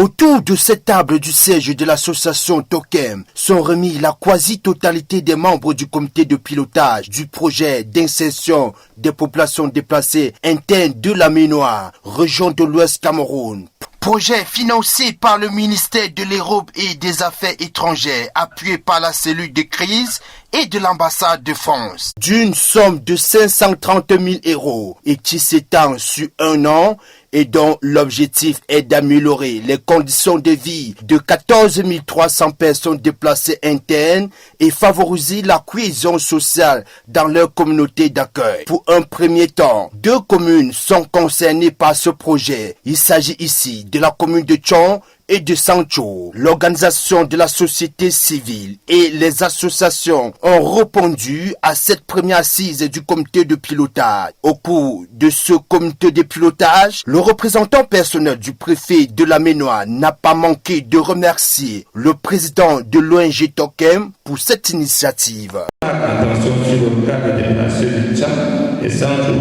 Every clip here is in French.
Autour de cette table du siège de l'association Tokem sont remis la quasi-totalité des membres du comité de pilotage du projet d'insertion des populations déplacées internes de la Ménoire, région de l'Ouest Cameroun. Projet financé par le ministère de l'Europe et des Affaires étrangères, appuyé par la cellule de crise et de l'ambassade de France, d'une somme de 530 000 € et qui s'étend sur un an et dont l'objectif est d'améliorer les conditions de vie de 14 300 personnes déplacées internes et favoriser la cohésion sociale dans leur communauté d'accueil. Pour un premier temps, 2 communes sont concernées par ce projet. Il s'agit ici de la commune de Tchon et de Sancho. L'organisation de la société civile et les associations ont répondu à cette première assise du comité de pilotage. Au cours de ce comité de pilotage, le représentant personnel du préfet de la Ménoire n'a pas manqué de remercier le président de l'ONG Tokem pour cette initiative. Attention sur le cas de déplacés du Tchad et Sancho,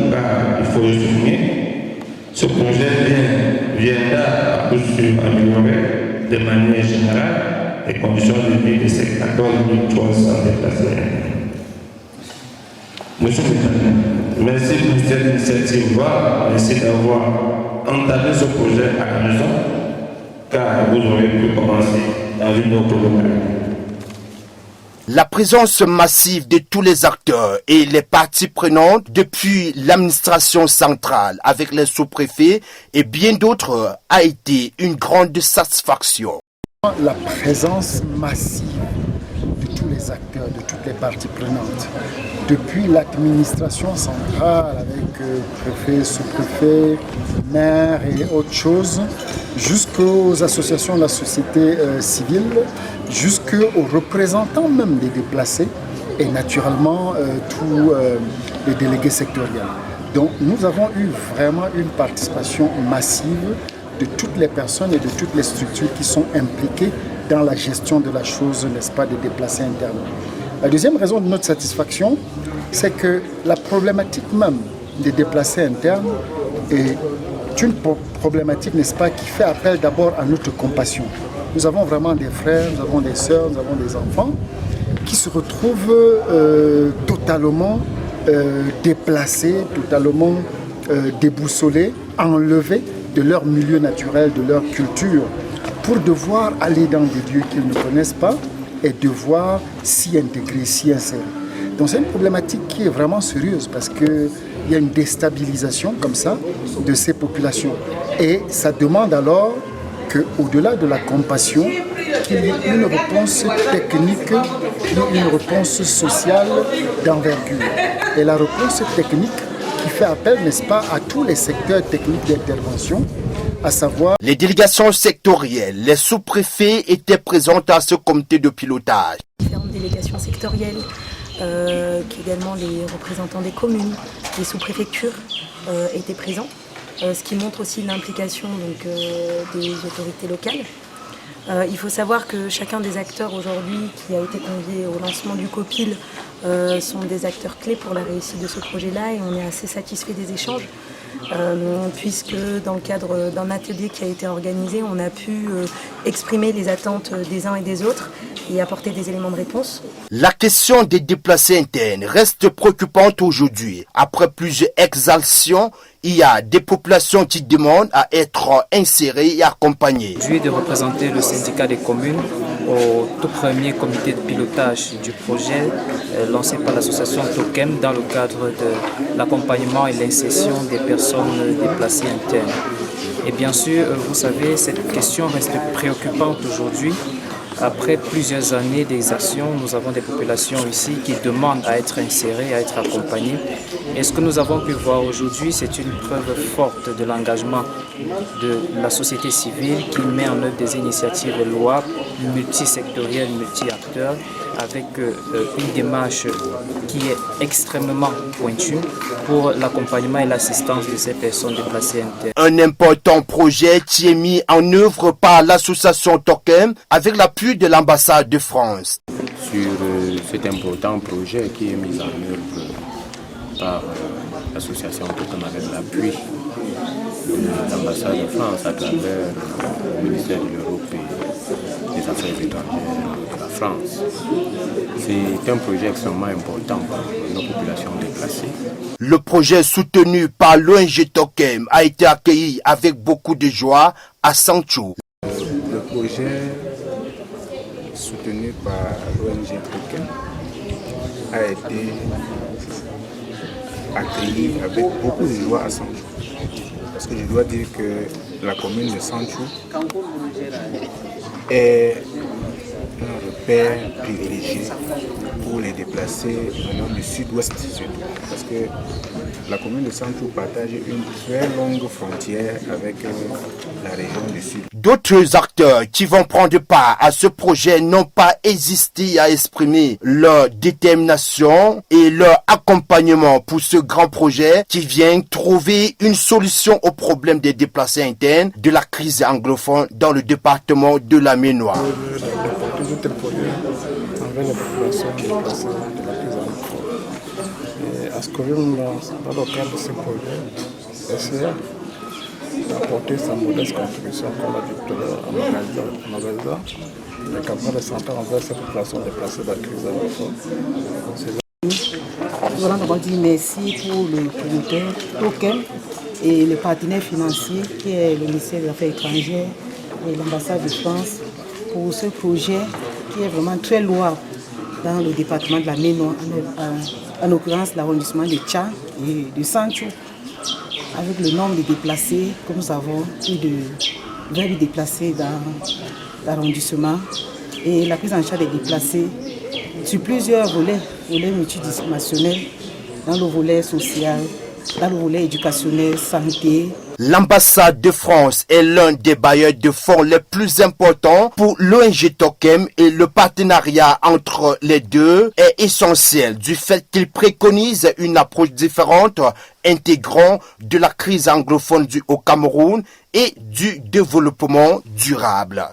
il faut le souligner. Ce projet viendra à coup sûr améliorer de manière générale les conditions de vie de ces 14 300 déplacés. Monsieur le Président, merci pour cette initiative. Merci d'avoir entamé ce projet à la maison, car vous aurez pu commencer dans une autre localité. La présence massive de tous les acteurs et les parties prenantes depuis l'administration centrale avec les sous-préfets et bien d'autres a été une grande satisfaction. La présence massive de tous les acteurs, de toutes les parties prenantes, depuis l'administration centrale avec préfet, sous-préfet, maire et autres choses, jusqu'aux associations de la société civile, jusqu'aux représentants même des déplacés et naturellement tous les délégués sectoriels. Donc nous avons eu vraiment une participation massive de toutes les personnes et de toutes les structures qui sont impliquées dans la gestion de la chose, n'est-ce pas, des déplacés internes. La deuxième raison de notre satisfaction, c'est que la problématique même des déplacés internes est une problématique, n'est-ce pas, qui fait appel d'abord à notre compassion. Nous avons vraiment des frères, nous avons des sœurs, nous avons des enfants qui se retrouvent totalement déplacés, totalement déboussolés, enlevés de leur milieu naturel, de leur culture, pour devoir aller dans des lieux qu'ils ne connaissent pas et devoir s'y intégrer, s'y insérer. Donc c'est une problématique qui est vraiment sérieuse parce qu'il y a une déstabilisation comme ça de ces populations. Et ça demande alors qu'au-delà de la compassion, qu'il y ait une réponse technique, une réponse sociale d'envergure. Et la réponse technique qui fait appel, n'est-ce pas, à tous les secteurs techniques d'intervention, à savoir... Les délégations sectorielles, les sous-préfets étaient présents à ce comité de pilotage. Différentes délégations sectorielles, qu'également les représentants des communes, des sous-préfectures étaient présents. Ce qui montre aussi l'implication des autorités locales. Il faut savoir que chacun des acteurs aujourd'hui qui a été convié au lancement du COPIL sont des acteurs clés pour la réussite de ce projet-là et on est assez satisfait des échanges puisque dans le cadre d'un atelier qui a été organisé, on a pu exprimer les attentes des uns et des autres et apporter des éléments de réponse. La question des déplacés internes reste préoccupante aujourd'hui. Après plusieurs exaltations, il y a des populations qui demandent à être insérées et accompagnées. Je suis de représenter le syndicat des communes au tout premier comité de pilotage du projet lancé par l'association Tokem dans le cadre de l'accompagnement et l'insertion des personnes déplacées internes. Et bien sûr, vous savez, cette question reste préoccupante aujourd'hui. Après plusieurs années d'exercice, nous avons des populations ici qui demandent à être insérées, à être accompagnées. Et ce que nous avons pu voir aujourd'hui, c'est une preuve forte de l'engagement de la société civile qui met en œuvre des initiatives louables, multisectorielles, multi-acteurs, avec une démarche qui est extrêmement pointue pour l'accompagnement et l'assistance de ces personnes déplacées internes. Un important projet qui est mis en œuvre par l'association Tokem avec l'appui de l'ambassade de France. Sur cet important projet qui est mis en œuvre par l'association Tokem avec l'appui de l'ambassade de France à travers le ministère de l'Europe et des Affaires étrangères de la France. C'est un projet extrêmement important pour nos populations déplacées. Le projet soutenu par l'ONG Tokem a été accueilli avec beaucoup de joie à Sancho. Le projet soutenu par l'ONG Tokem a été accueilli avec beaucoup de joie à Sancho. Parce que je dois dire que la commune de Sancho est un repère privilégié pour les déplacés venant du sud-ouest surtout. Parce que la commune de Sancho partage une très longue frontière avec la région du sud. D'autres acteurs qui vont prendre part à ce projet n'ont pas hésité à exprimer leur détermination et leur accompagnement pour ce grand projet qui vient trouver une solution au problème des déplacés internes de la crise anglophone dans le département de la Ménoire. Tel projet envers les populations déplacées de la crise anglophone. Et Ascorium, dans le cadre de ce projet, essaie d'apporter sa modeste contribution, comme l'a dit tout à l'heure en organisant les campagnes de santé envers ces populations déplacées de la crise anglophone. Nous allons d'abord dire merci pour le promoteur Tokem et les partenaires financiers qui est le ministère des Affaires étrangères et l'ambassade de France pour ce projet qui est vraiment très louable dans le département de la Ménoire, en l'occurrence l'arrondissement de Tcha et de Sancho, avec le nombre de déplacés que nous avons, plus de 20 000 déplacés dans l'arrondissement et la prise en charge des déplacés sur plusieurs volets multidimensionnels, dans le volet social, dans le volet éducationnel, santé. L'ambassade de France est l'un des bailleurs de fonds les plus importants pour l'ONG Tokem et le partenariat entre les deux est essentiel du fait qu'il préconise une approche différente intégrant de la crise anglophone au Cameroun et du développement durable.